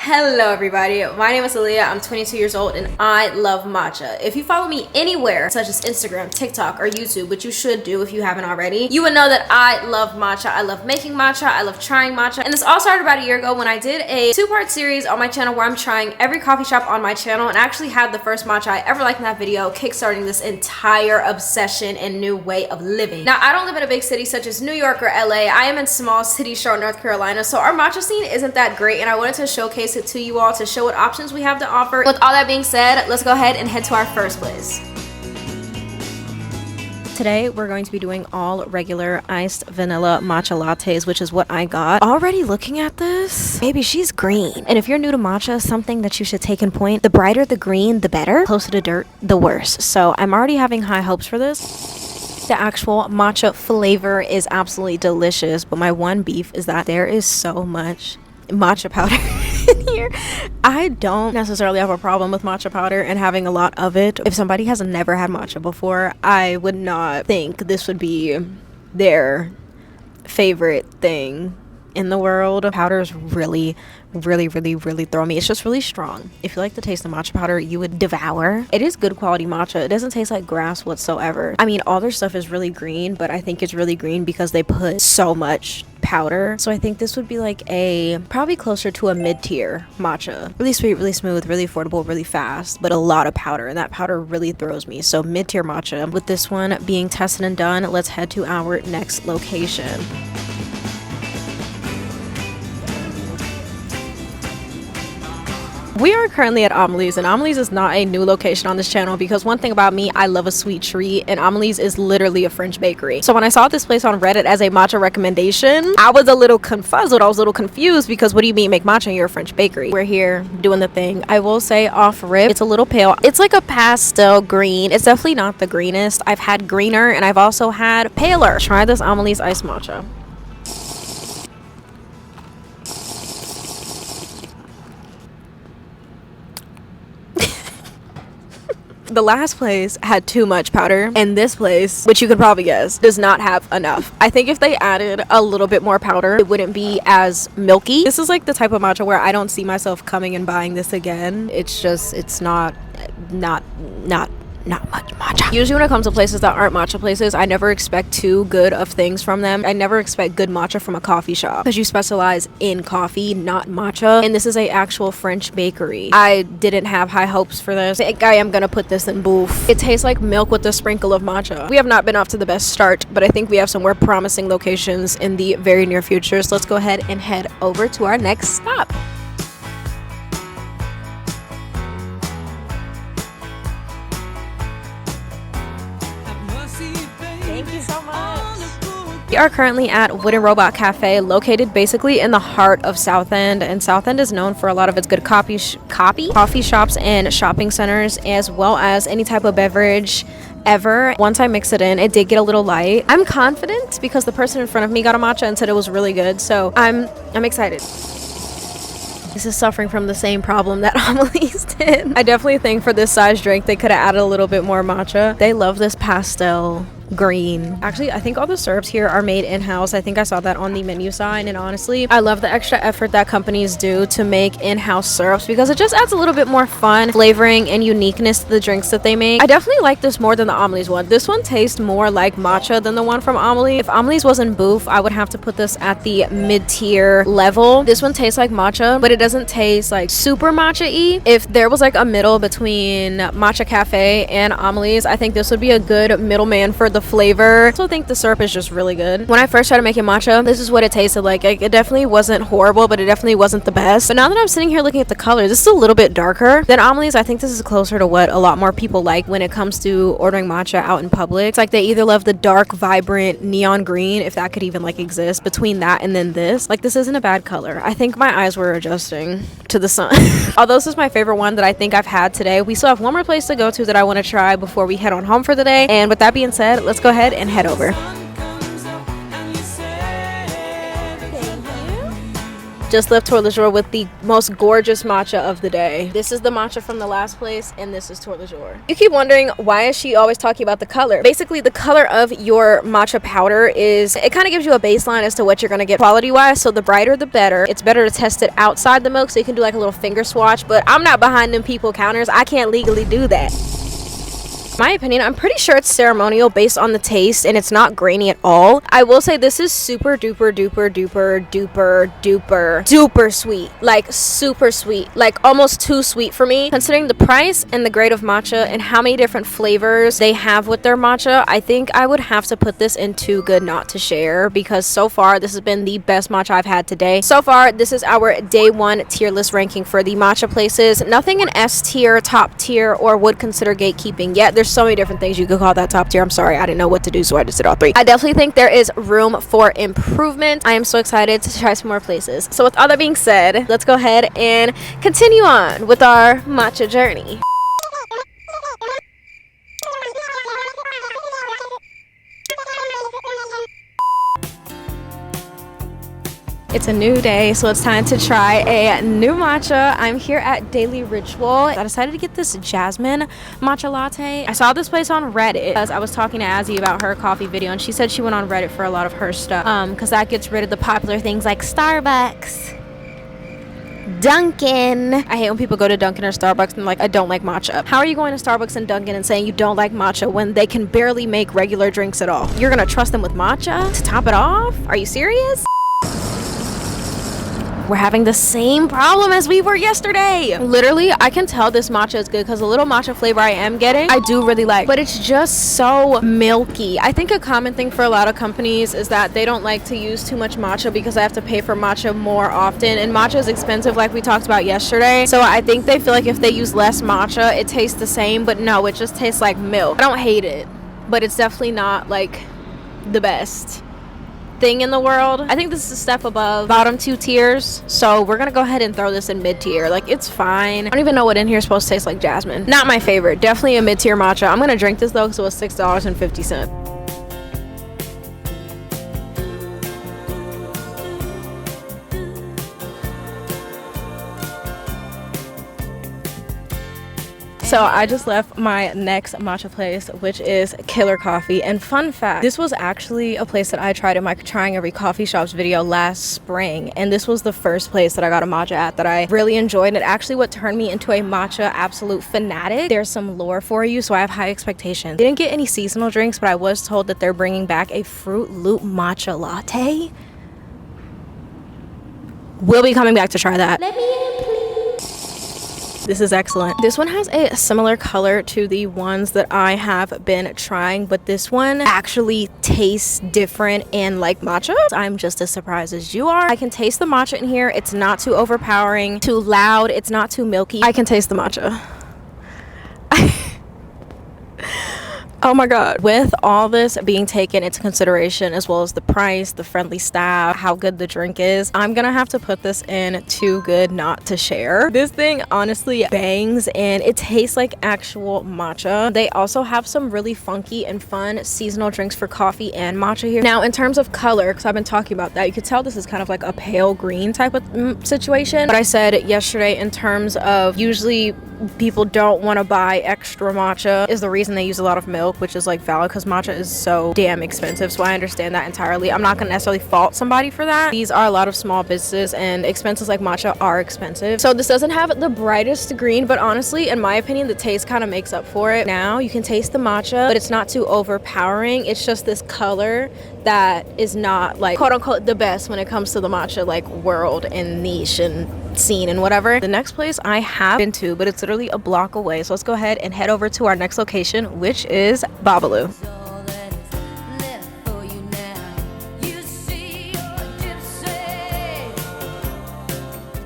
Hello everybody, my name is Aliyah. I'm 22 years old and I love matcha. If you follow me anywhere such as Instagram, TikTok, or YouTube, which you should do if you haven't already, you would know that I love matcha. I love making matcha, I love trying matcha, and this all started about a year ago when I did a two-part series on my channel where I'm trying every coffee shop on my channel and actually had the first matcha I ever liked in that video, kickstarting this entire obsession and new way of living. Now, I don't live in a big city such as New York or LA. I am in small city, Charlotte, North Carolina, so our matcha scene isn't that great, and I wanted to showcase it to you all to show what options we have to offer. With all that being said, let's go ahead and head to our first place. Today we're going to be doing all regular iced vanilla matcha lattes, which is what I got. Already looking at this, baby, she's green. And if you're new to matcha, something that you should take in point, the brighter the green, the better. Closer to dirt, the worse. So I'm already having high hopes for this. The actual matcha flavor is absolutely delicious, but my one beef is that there is so much matcha powder in here. I don't necessarily have a problem with matcha powder and having a lot of it. If somebody has never had matcha before, I would not think this would be their favorite thing in the world. Powder is really throw me. It's just really strong. If you like the taste of matcha powder, you would devour. It is good quality matcha. It doesn't taste like grass whatsoever. I mean, all their stuff is really green, but I think it's really green because they put so much powder. So I think this would be like probably closer to a mid-tier matcha. Really sweet, really smooth, really affordable, really fast, but a lot of powder, and that powder really throws me. So mid-tier matcha. With this one being tested and done, let's head to our next location. We are currently at Amelie's, and Amelie's is not a new location on this channel because one thing about me, I love a sweet treat, and Amelie's is literally a French bakery. So when I saw this place on Reddit as a matcha recommendation, I was a little confuzzled. I was a little confused because what do you mean make matcha and you're a French bakery? We're here doing the thing. I will say off rip, it's a little pale. It's like a pastel green. It's definitely not the greenest. I've had greener and I've also had paler. Try this Amelie's iced matcha. The last place had too much powder, and this place, which you could probably guess, does not have enough. I think if they added a little bit more powder, it wouldn't be as milky. This is like the type of matcha where I don't see myself coming and buying this again. It's just, it's not much matcha. Usually when it comes to places that aren't matcha places, I never expect too good of things from them. I never expect good matcha from a coffee shop because you specialize in coffee, not matcha, and this is a actual French bakery. I didn't have high hopes for this. I am gonna put this in boof. It tastes like milk with a sprinkle of matcha. We have not been off to the best start, but I think we have some more promising locations in the very near future, so let's go ahead and head over to our next stop. Thank you so much. We are currently at Wooden Robot Cafe, located basically in the heart of South End, and South End is known for a lot of its good coffee shops and shopping centers, as well as any type of beverage ever. Once I mix it in, it did get a little light. I'm confident because the person in front of me got a matcha and said it was really good, so I'm excited. This is suffering from the same problem that Amelie's did. I definitely think for this size drink, they could have added a little bit more matcha. They love this pastel green. Actually, I think all the syrups here are made in-house. I think I saw that on the menu sign, and honestly, I love the extra effort that companies do to make in-house syrups because it just adds a little bit more fun, flavoring, and uniqueness to the drinks that they make. I definitely like this more than the Amelie's one. This one tastes more like matcha than the one from Amelie. If Amelie's wasn't boof, I would have to put this at the mid-tier level. This one tastes like matcha, but it doesn't taste like super matcha-y. If there was like a middle between Matcha Cafe and Amelie's, I think this would be a good middleman for the flavor. I also think the syrup is just really good. When I first started making matcha, this is what it tasted like. It definitely wasn't horrible, but it definitely wasn't the best. But now that I'm sitting here looking at the color, this is a little bit darker than Amelie's. I think this is closer to what a lot more people like when it comes to ordering matcha out in public. It's like they either love the dark, vibrant neon green, if that could even like exist, between that and then this. Like, this isn't a bad color. I think my eyes were adjusting to the sun. Although this is my favorite one that I think I've had today, we still have one more place to go to that I want to try before we head on home for the day. And with that being said, let's go ahead and head over. Just left Tour de Jour with the most gorgeous matcha of the day. This is the matcha from the last place, and this is Tour de Jour. You keep wondering, why is she always talking about the color? Basically, the color of your matcha powder is, it kind of gives you a baseline as to what you're going to get quality wise. So the brighter the better. It's better to test it outside the milk so you can do like a little finger swatch, but I'm not behind them people counters. I can't legally do that. My opinion, I'm pretty sure it's ceremonial based on the taste, and it's not grainy at all. I will say this is super duper duper duper duper duper duper sweet. Like super sweet, like almost too sweet for me. Considering the price and the grade of matcha and how many different flavors they have with their matcha, I think I would have to put this in too good not to share, because so far this has been the best matcha I've had today. So far, this is our day one tier list ranking for the matcha places. Nothing in S tier, top tier, or would consider gatekeeping yet. There's so many different things you could call that top tier. I'm sorry, I didn't know what to do, so I just did all three. I definitely think there is room for improvement. I am so excited to try some more places. So with all that being said, let's go ahead and continue on with our matcha journey. It's a new day, so it's time to try a new matcha. I'm here at Daily Ritual. I decided to get this jasmine matcha latte. I saw this place on Reddit as I was talking to Azzy about her coffee video, and she said she went on Reddit for a lot of her stuff because that gets rid of the popular things like Starbucks, Dunkin'. I hate when people go to Dunkin' or Starbucks and like, I don't like matcha. How are you going to Starbucks and Dunkin' and saying you don't like matcha when they can barely make regular drinks at all? You're gonna trust them with matcha to top it off? Are you serious? We're having the same problem as we were yesterday. Literally, I can tell this matcha is good because the little matcha flavor I am getting, I do really like, but it's just so milky. I think a common thing for a lot of companies is that they don't like to use too much matcha because I have to pay for matcha more often, and matcha is expensive like we talked about yesterday. So I think they feel like if they use less matcha, it tastes the same, but no, it just tastes like milk. I don't hate it, but it's definitely not like the best thing in the world. I think this is a step above bottom two tiers, so we're gonna go ahead and throw this in mid tier. Like, it's fine. I don't even know what in here is supposed to taste like jasmine. Not my favorite. Definitely a mid tier matcha. I'm gonna drink this though because it was $6.50. So I just left my next matcha place, which is Killer Coffee. And fun fact, this was actually a place that I tried in my trying every coffee shops video last spring. And this was the first place that I got a matcha at that I really enjoyed. And it actually what turned me into a matcha absolute fanatic. There's some lore for you, so I have high expectations. Didn't get any seasonal drinks, but I was told that they're bringing back a Fruit Loop matcha latte. We'll be coming back to try that. Let me in, please. This is excellent. This one has a similar color to the ones that I have been trying, but this one actually tastes different and like matcha. I'm just as surprised as you are. I can taste the matcha in here. It's not too overpowering, too loud. It's not too milky. I can taste the matcha. Oh my god. With all this being taken into consideration, as well as the price, the friendly staff, how good the drink is, I'm gonna have to put this in too good not to share. This thing honestly bangs, and it tastes like actual matcha. They also have some really funky and fun seasonal drinks for coffee and matcha here. Now, in terms of color, because I've been talking about that, you could tell this is kind of like a pale green type of situation. But I said yesterday, in terms of usually people don't want to buy extra matcha is the reason they use a lot of milk, which is like valid because matcha is so damn expensive, so I understand that entirely. I'm not gonna necessarily fault somebody for that. These are a lot of small businesses, and expenses like matcha are expensive. So this doesn't have the brightest green, but honestly, in my opinion, the taste kind of makes up for it. Now you can taste the matcha, but it's not too overpowering. It's just this color that is not like quote unquote the best when it comes to the matcha like world and niche and scene and whatever. The next place I have been to, but it's literally a block away, so let's go ahead and head over to our next location, which is Babalu.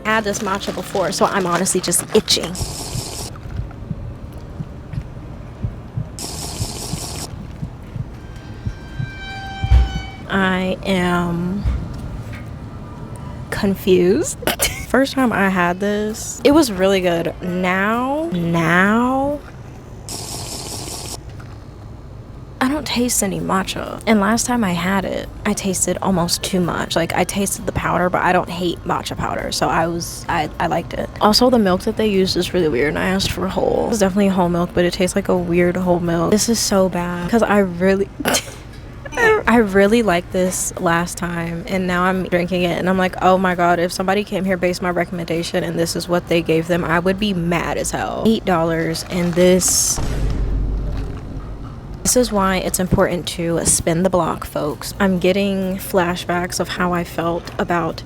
I had this matcha before, so I'm honestly just itching. I am confused. First time I had this, it was really good. Now, I don't don't taste any matcha. And last time I had it, I tasted almost too much. Like, I tasted the powder, but I don't hate matcha powder, so I liked it. Also, the milk that they used is really weird, and I asked for whole. It's definitely whole milk, but it tastes like a weird whole milk. This is so bad because I really I really liked this last time, and now I'm drinking it and I'm like, oh my god, if somebody came here based my recommendation and this is what they gave them, I would be mad as hell. $8, and this is why it's important to spin the block, folks. I'm getting flashbacks of how I felt about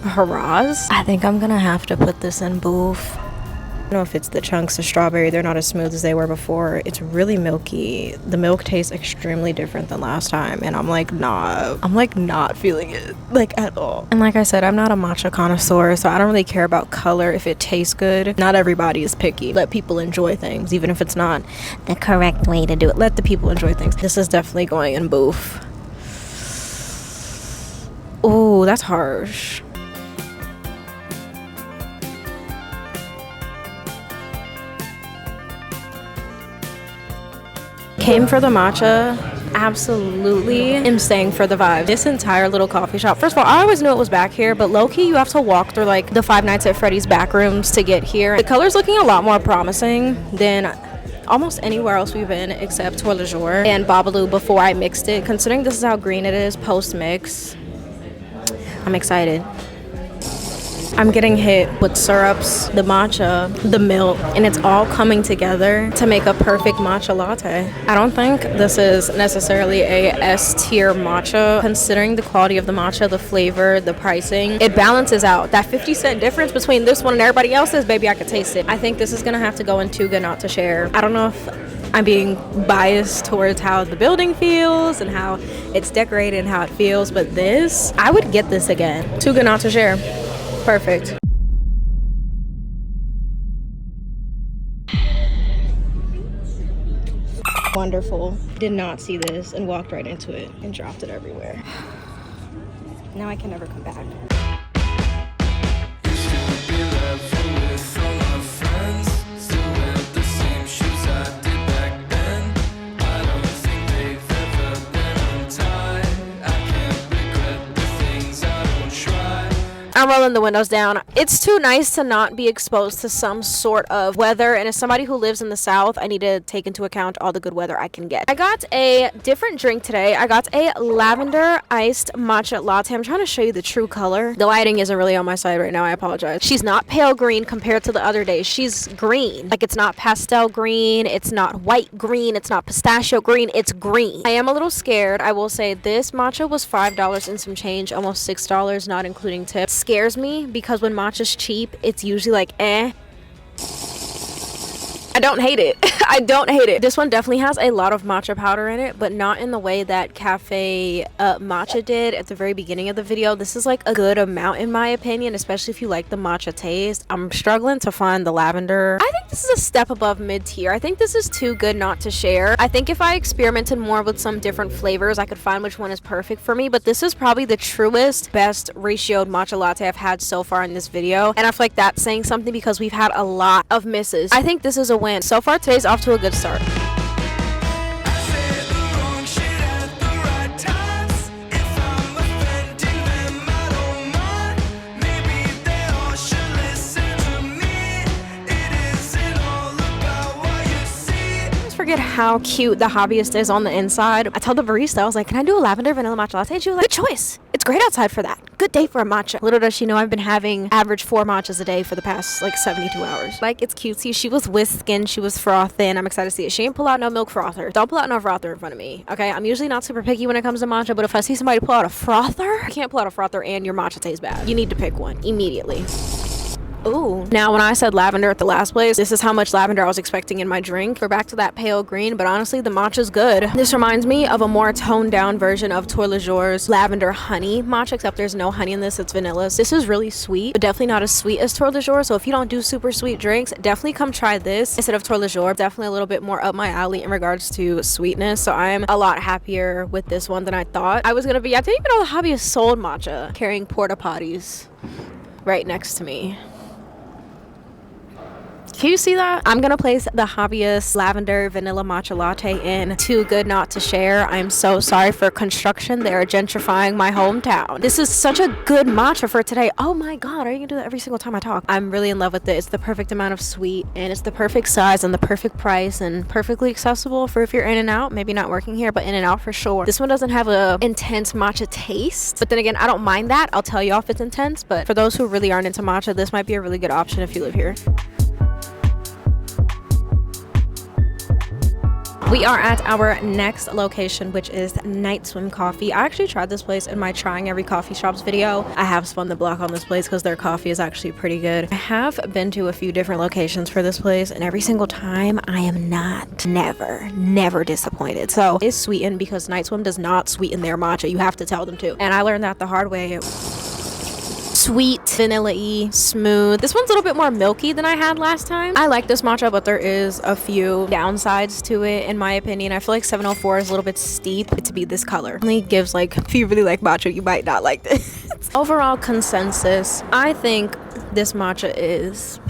Haraz. I think I'm gonna have to put this in booth. I don't know if it's the chunks of strawberry, they're not as smooth as they were before. It's really milky. The milk tastes extremely different than last time, and I'm like not feeling it, like, at all. And like I said, I'm not a matcha connoisseur, so I don't really care about color if it tastes good. Not everybody is picky. Let people enjoy things, even if it's not the correct way to do it. Let the people enjoy things. This is definitely going in booth. Oh, that's harsh. Came for the matcha, absolutely am staying for the vibe. This entire little coffee shop, first of all, I always knew it was back here, but low-key you have to walk through like the Five Nights at Freddy's back rooms to get here. The color's looking a lot more promising than almost anywhere else we've been except Tour Le Jour and Babalu before I mixed it. Considering this is how green it is post-mix, I'm excited. I'm getting hit with syrups, the matcha, the milk, and it's all coming together to make a perfect matcha latte. I don't think this is necessarily a S-tier matcha. Considering the quality of the matcha, the flavor, the pricing, it balances out. That 50-cent difference between this one and everybody else's, baby, I could taste it. I think this is gonna have to go in Too Good Not to Share. I don't know if I'm being biased towards how the building feels and how it's decorated and how it feels, but this, I would get this again. Too Good Not to Share. Perfect. Wonderful. Did not see this and walked right into it and dropped it everywhere. Now I can never come back. I'm rolling the windows down. It's too nice to not be exposed to some sort of weather, and as somebody who lives in the South, I need to take into account all the good weather I can get. I got a different drink today. I got a lavender iced matcha latte. I'm trying to show you the true color. The lighting isn't really on my side right now. I apologize. She's not pale green compared to the other days. She's green. Like, it's not pastel green. It's not white green. It's not pistachio green. It's green. I am a little scared. I will say this matcha was $5 and some change, almost $6, not including tips. Scares me because when matcha's cheap, it's usually like I don't hate it. I don't hate it. This one definitely has a lot of matcha powder in it, but not in the way that Cafe Matcha did at the very beginning of the video. This is like a good amount in my opinion, especially if you like the matcha taste. I'm struggling to find the lavender. I think this is a step above mid-tier. I think this is too good not to share. I think if I experimented more with some different flavors, I could find which one is perfect for me, but this is probably the truest, best ratioed matcha latte I've had so far in this video, and I feel like that's saying something because we've had a lot of misses. I think this is a win. So far, today's off to a good start. Forget how cute the Hobbyist is on the inside. I told the barista, I was like, can I do a lavender vanilla matcha latte? She was like, good choice. It's great outside for that. Good day for a matcha. Little does she know I've been having average 4 matchas a day for the past like 72 hours. Like, it's cutesy. She was whisking, she was frothing. I'm excited to see it. She ain't pull out no milk frother. Don't pull out no frother in front of me, okay? I'm usually not super picky when it comes to matcha, but if I see somebody pull out a frother, you can't pull out a frother and your matcha tastes bad. You need to pick one immediately. Ooh. Now, when I said lavender at the last place, this is how much lavender I was expecting in my drink. We're back to that pale green, but honestly, the matcha's good. This reminds me of a more toned down version of Tour Le Jour's lavender honey matcha, except there's no honey in this, it's vanilla. This is really sweet, but definitely not as sweet as Tour Le Jour, so if you don't do super sweet drinks, definitely come try this instead of Tour Le Jour. Definitely a little bit more up my alley in regards to sweetness, so I'm a lot happier with this one than I thought I was gonna be. I didn't even know the Hobbyist sold matcha, carrying porta potties right next to me. Can Can you see that? I'm gonna place the Hobbyist Lavender Vanilla Matcha Latte in Too Good Not to Share. I'm so sorry for construction. They are gentrifying my hometown. This is such a good matcha for today. Oh my god, are you gonna do that every single time I talk? I'm really in love with it. It's the perfect amount of sweet, and it's the perfect size and the perfect price, and perfectly accessible for if you're in and out. Maybe not working here, but in and out for sure. This one doesn't have a intense matcha taste, but then again, I don't mind that. I'll tell you if it's intense, but for those who really aren't into matcha, this might be a really good option if you live here. We are at our next location, which is Night Swim Coffee. I actually tried this place in my trying every coffee shops video. I have spun the block on this place because their coffee is actually pretty good. I have been to a few different locations for this place, and every single time I am never disappointed. So it's sweetened because Night Swim does not sweeten their matcha. You have to tell them to. And I learned that the hard way. Sweet, vanilla-y, smooth. This one's a little bit more milky than I had last time. I like this matcha, but there is a few downsides to it in my opinion. I feel like 704 is a little bit steep to be this color. It only gives like, if you really like matcha, you might not like this. Overall consensus, I think this matcha is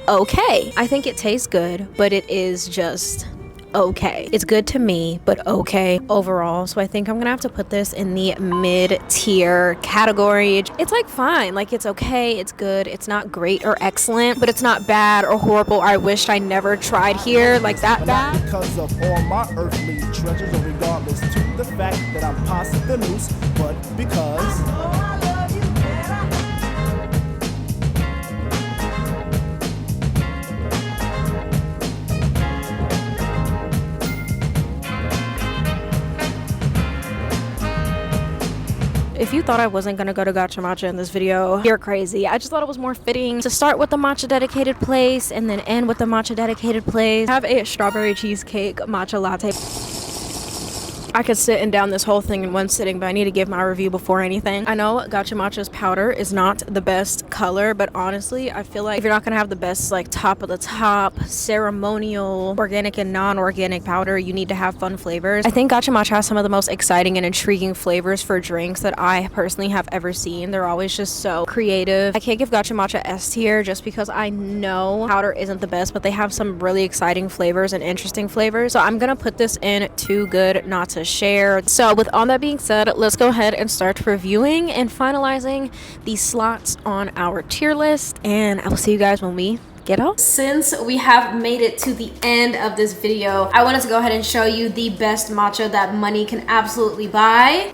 okay. I think it tastes good, but it is just okay. It's good to me, but okay overall. So I think I'm gonna have to put this in the mid-tier category. It's like fine, like it's okay, it's good, it's not great or excellent, but it's not bad or horrible or I wished I never tried here, like that bad. Not because of all my earthly treasures, or regardless to the fact that I'm possibly loose, but because if you thought I wasn't gonna go to Gacha Matcha in this video, you're crazy. I just thought it was more fitting to start with the matcha dedicated place and then end with the matcha dedicated place. I have a strawberry cheesecake matcha latte. I could sit and down this whole thing in one sitting, but I need to give my review before anything. I know Gacha Matcha's powder is not the best color, but honestly, I feel like if you're not gonna have the best like top of the top, ceremonial, organic and non-organic powder, you need to have fun flavors. I think Gacha Matcha has some of the most exciting and intriguing flavors for drinks that I personally have ever seen. They're always just so creative. I can't give Gacha Matcha S tier just because I know powder isn't the best, but they have some really exciting flavors and interesting flavors. So I'm gonna put this in Too Good Not to Share. So with all that being said, let's go ahead and start reviewing and finalizing the slots on our tier list, and I will see you guys when we get out. Since we have made it to the end of this video, I wanted to go ahead and show you the best matcha that money can absolutely buy.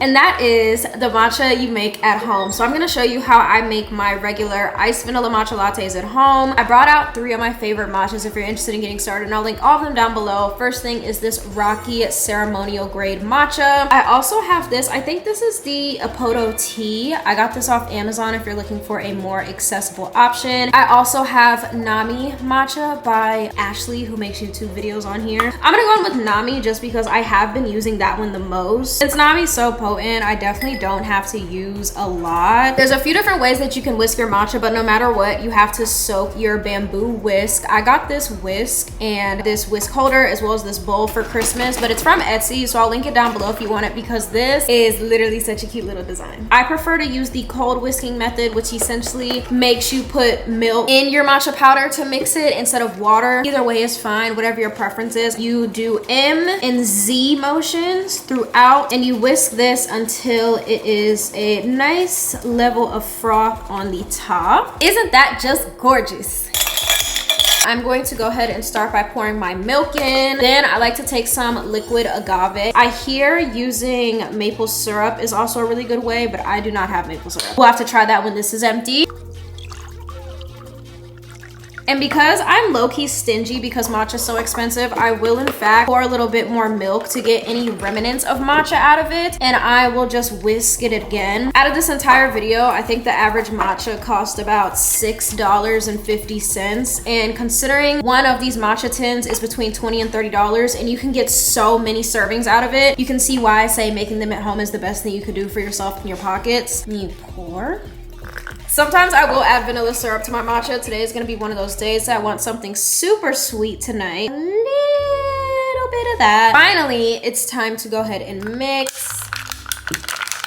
And that is the matcha you make at home. So I'm gonna show you how I make my regular iced vanilla matcha lattes at home. I brought out 3 of my favorite matchas if you're interested in getting started, and I'll link all of them down below. First thing is this Rocky ceremonial grade matcha. I also have this, I think this is the Apoto tea. I got this off Amazon if you're looking for a more accessible option. I also have Nami matcha by Ashley, who makes YouTube videos on here. I'm gonna go in with Nami just because I have been using that one the most. Since Nami's so potent, I definitely don't have to use a lot. There's a few different ways that you can whisk your matcha, but no matter what, you have to soak your bamboo whisk. I got this whisk and this whisk holder as well as this bowl for Christmas, but it's from Etsy, so I'll link it down below if you want it because this is literally such a cute little design. I prefer to use the cold whisking method, which essentially makes you put milk in your matcha powder to mix it instead of water. Either way is fine, whatever your preference is. You do M and Z motions throughout and you whisk this until it is a nice level of froth on the top. Isn't that just gorgeous? I'm going to go ahead and start by pouring my milk in. Then I like to take some liquid agave. I hear using maple syrup is also a really good way, but I do not have maple syrup. We'll have to try that when this is empty. And because I'm low-key stingy because matcha is so expensive, I will in fact pour a little bit more milk to get any remnants of matcha out of it, and I will just whisk it again. Out of this entire video, I think the average matcha cost about $6.50, and considering one of these matcha tins is between $20 and $30 and you can get so many servings out of it, you can see why I say making them at home is the best thing you could do for yourself in your pockets. And you pour. Sometimes I will add vanilla syrup to my matcha. Today is gonna be one of those days that I want something super sweet tonight. A little bit of that. Finally, it's time to go ahead and mix.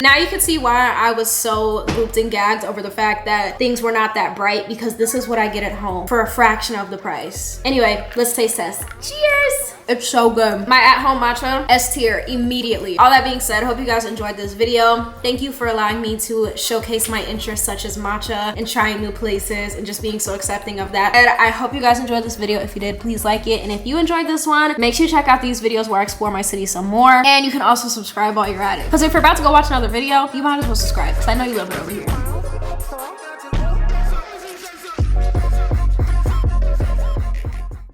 Now you can see why I was so looped and gagged over the fact that things were not that bright, because this is what I get at home for a fraction of the price. Anyway, let's taste test. Cheers! It's so good. My at-home matcha, S tier immediately. All that being said, I hope you guys enjoyed this video. Thank you for allowing me to showcase my interests such as matcha and trying new places and just being so accepting of that. And I hope you guys enjoyed this video. If you did, please like it. And if you enjoyed this one, make sure you check out these videos where I explore my city some more. And you can also subscribe while you're at it. Because if you're about to go watch another video, you might as well subscribe, because I know you love it over here.